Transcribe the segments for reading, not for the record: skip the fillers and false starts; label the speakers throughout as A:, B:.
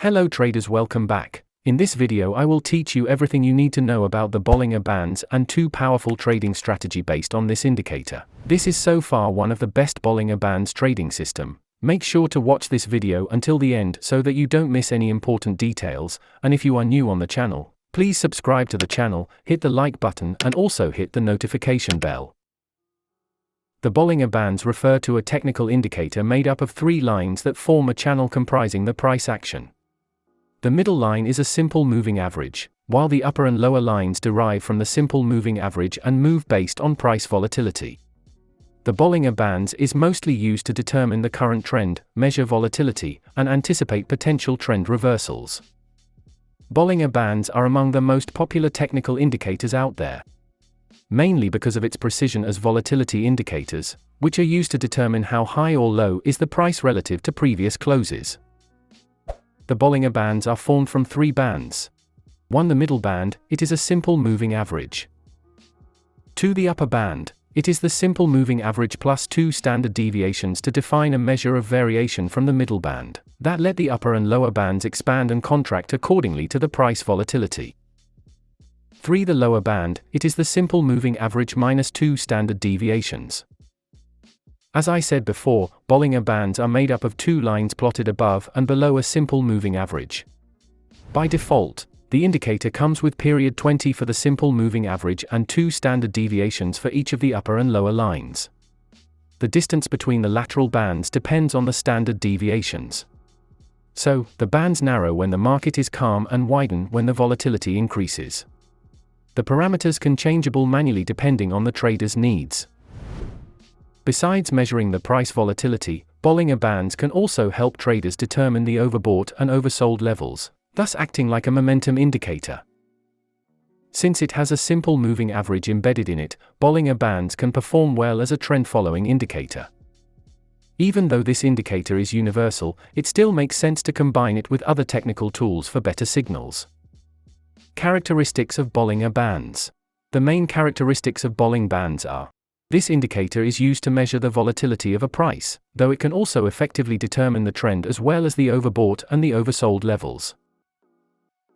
A: Hello traders, welcome back. In this video I will teach you everything you need to know about the Bollinger Bands and two powerful trading strategy based on this indicator. This is so far one of the best Bollinger Bands trading system. Make sure to watch this video until the end so that you don't miss any important details, and if you are new on the channel, please subscribe to the channel, hit the like button and also hit the notification bell. The Bollinger Bands refer to a technical indicator made up of three lines that form a channel comprising the price action. The middle line is a simple moving average, while the upper and lower lines derive from the simple moving average and move based on price volatility. The Bollinger Bands is mostly used to determine the current trend, measure volatility, and anticipate potential trend reversals. Bollinger Bands are among the most popular technical indicators out there, mainly because of its precision as volatility indicators, which are used to determine how high or low is the price relative to previous closes. The Bollinger Bands are formed from three bands. 1. The middle band, it is a simple moving average. 2. The upper band, it is the simple moving average plus two standard deviations to define a measure of variation from the middle band, that let the upper and lower bands expand and contract accordingly to the price volatility. 3. The lower band, it is the simple moving average minus two standard deviations. As I said before, Bollinger Bands are made up of two lines plotted above and below a simple moving average. By default, the indicator comes with period 20 for the simple moving average and two standard deviations for each of the upper and lower lines. The distance between the lateral bands depends on the standard deviations. So, the bands narrow when the market is calm and widen when the volatility increases. The parameters can changeable manually depending on the trader's needs. Besides measuring the price volatility, Bollinger Bands can also help traders determine the overbought and oversold levels, thus acting like a momentum indicator. Since it has a simple moving average embedded in it, Bollinger Bands can perform well as a trend-following indicator. Even though this indicator is universal, it still makes sense to combine it with other technical tools for better signals. Characteristics of Bollinger Bands. The main characteristics of Bollinger Bands are: this indicator is used to measure the volatility of a price, though it can also effectively determine the trend as well as the overbought and the oversold levels.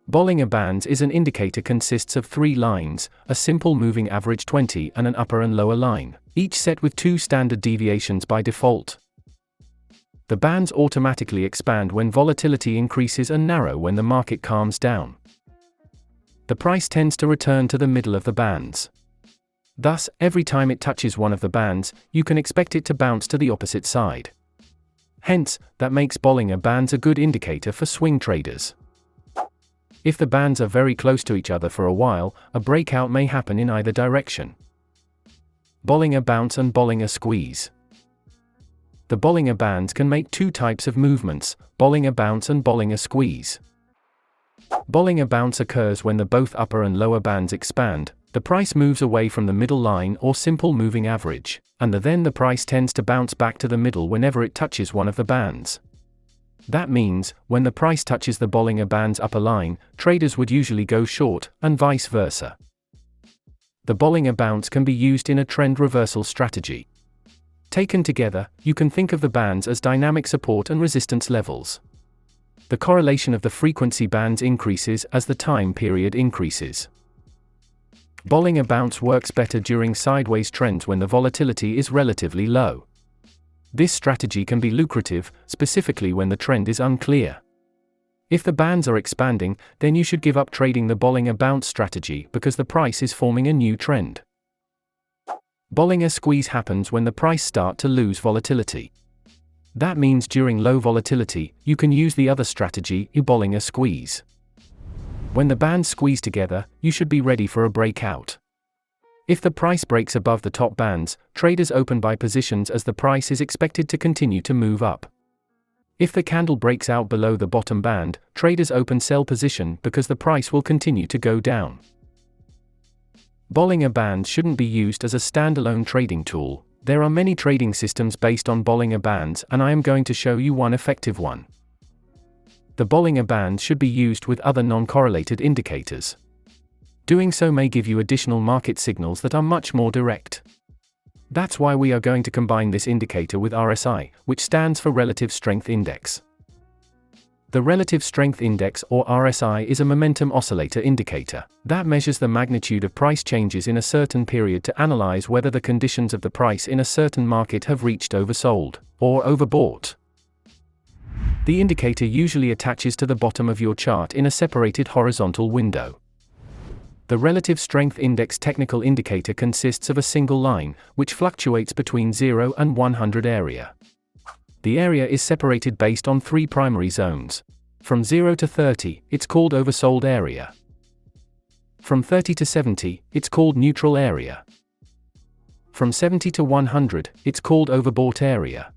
A: Bollinger Bands is an indicator consists of three lines, a simple moving average 20 and an upper and lower line, each set with two standard deviations by default. The bands automatically expand when volatility increases and narrow when the market calms down. The price tends to return to the middle of the bands. Thus, every time it touches one of the bands, you can expect it to bounce to the opposite side. Hence, that makes Bollinger Bands a good indicator for swing traders. If the bands are very close to each other for a while, a breakout may happen in either direction. Bollinger Bounce and Bollinger Squeeze. The Bollinger Bands can make two types of movements, Bollinger Bounce and Bollinger Squeeze. Bollinger Bounce occurs when the both upper and lower bands expand, the price moves away from the middle line or simple moving average, and then the price tends to bounce back to the middle whenever it touches one of the bands. That means, when the price touches the Bollinger Bands upper line, traders would usually go short, and vice versa. The Bollinger Bounce can be used in a trend reversal strategy. Taken together, you can think of the bands as dynamic support and resistance levels. The correlation of the frequency bands increases as the time period increases. Bollinger Bounce works better during sideways trends when the volatility is relatively low. This strategy can be lucrative, specifically when the trend is unclear. If the bands are expanding, then you should give up trading the Bollinger Bounce strategy because the price is forming a new trend. Bollinger Squeeze happens when the price starts to lose volatility. That means during low volatility, you can use the other strategy, Bollinger Squeeze. When the bands squeeze together, you should be ready for a breakout. If the price breaks above the top bands, traders open buy positions as the price is expected to continue to move up. If the candle breaks out below the bottom band, traders open sell position because the price will continue to go down. Bollinger Bands shouldn't be used as a standalone trading tool. There are many trading systems based on Bollinger Bands and I am going to show you one effective one. The Bollinger Bands should be used with other non-correlated indicators. Doing so may give you additional market signals that are much more direct. That's why we are going to combine this indicator with RSI, which stands for Relative Strength Index. The Relative Strength Index or RSI is a momentum oscillator indicator that measures the magnitude of price changes in a certain period to analyze whether the conditions of the price in a certain market have reached oversold or overbought. The indicator usually attaches to the bottom of your chart in a separated horizontal window. The Relative Strength Index technical indicator consists of a single line, which fluctuates between 0 and 100 area. The area is separated based on 3 primary zones. From 0 to 30, it's called oversold area. From 30 to 70, it's called neutral area. From 70 to 100, it's called overbought area.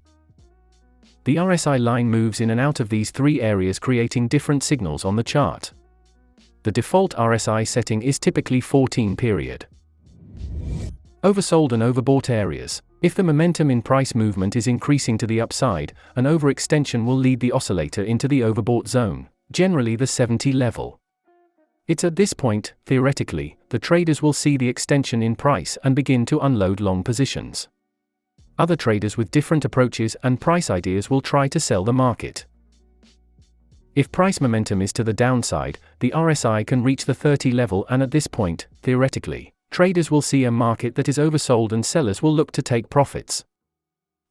A: The RSI line moves in and out of these 3 areas, creating different signals on the chart. The default RSI setting is typically 14 period. Oversold and overbought areas. If the momentum in price movement is increasing to the upside, an overextension will lead the oscillator into the overbought zone, generally the 70 level. It's at this point, theoretically, the traders will see the extension in price and begin to unload long positions. Other traders with different approaches and price ideas will try to sell the market. If price momentum is to the downside, the RSI can reach the 30 level, and at this point, theoretically, traders will see a market that is oversold and sellers will look to take profits.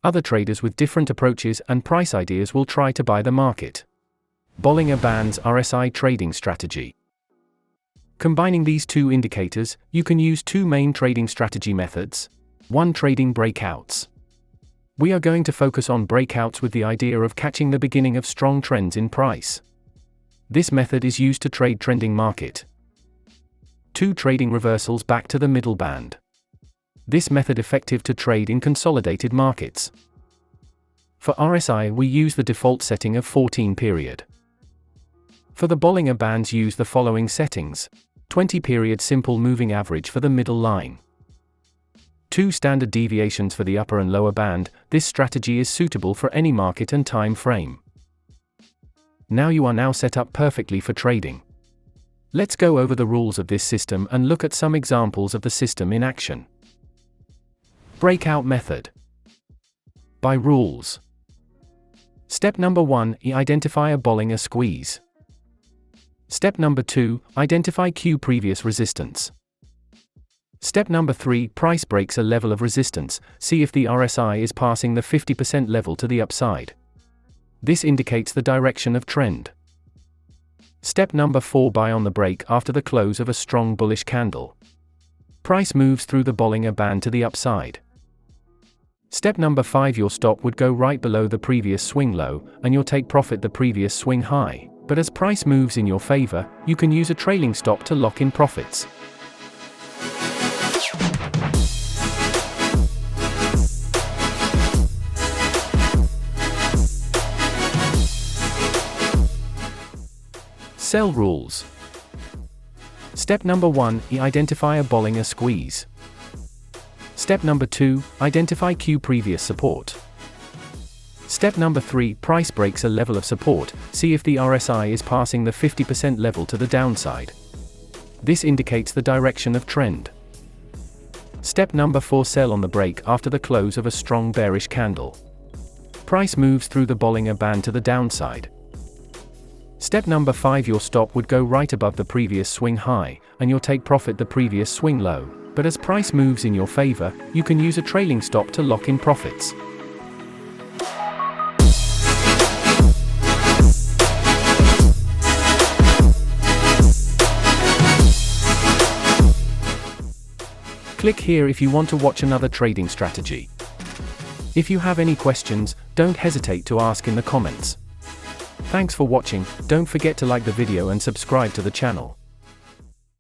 A: Other traders with different approaches and price ideas will try to buy the market. Bollinger Bands RSI Trading Strategy. Combining these 2 indicators, you can use 2 main trading strategy methods. 1. Trading breakouts. We are going to focus on breakouts with the idea of catching the beginning of strong trends in price. This method is used to trade trending market. 2. Trading reversals back to the middle band. This method effective to trade in consolidated markets. For RSI we use the default setting of 14 period. For the Bollinger Bands use the following settings. 20 period simple moving average for the middle line. 2 standard deviations for the upper and lower band. This strategy is suitable for any market and time frame. Now you are now set up perfectly for trading. Let's go over the rules of this system and look at some examples of the system in action. Breakout method. By rules. Step number 1, identify a Bollinger squeeze. Step number 2, identify Q previous resistance. Step number 3, price breaks a level of resistance, see if the RSI is passing the 50% level to the upside. This indicates the direction of trend. Step number 4, buy on the break after the close of a strong bullish candle. Price moves through the Bollinger Band to the upside. Step number 5, your stop would go right below the previous swing low, and you'll take profit the previous swing high, but as price moves in your favor, you can use a trailing stop to lock in profits. Sell rules. Step number 1, identify a Bollinger squeeze. Step number 2, identify Q previous support. Step number 3, price breaks a level of support, see if the RSI is passing the 50% level to the downside. This indicates the direction of trend. Step number 4, sell on the break after the close of a strong bearish candle. Price moves through the Bollinger Band to the downside. Step number 5, your stop would go right above the previous swing high, and you'll take profit the previous swing low, but as price moves in your favor, you can use a trailing stop to lock in profits. Click here if you want to watch another trading strategy. If you have any questions, don't hesitate to ask in the comments. Thanks for watching. Don't forget to like the video and subscribe to the channel.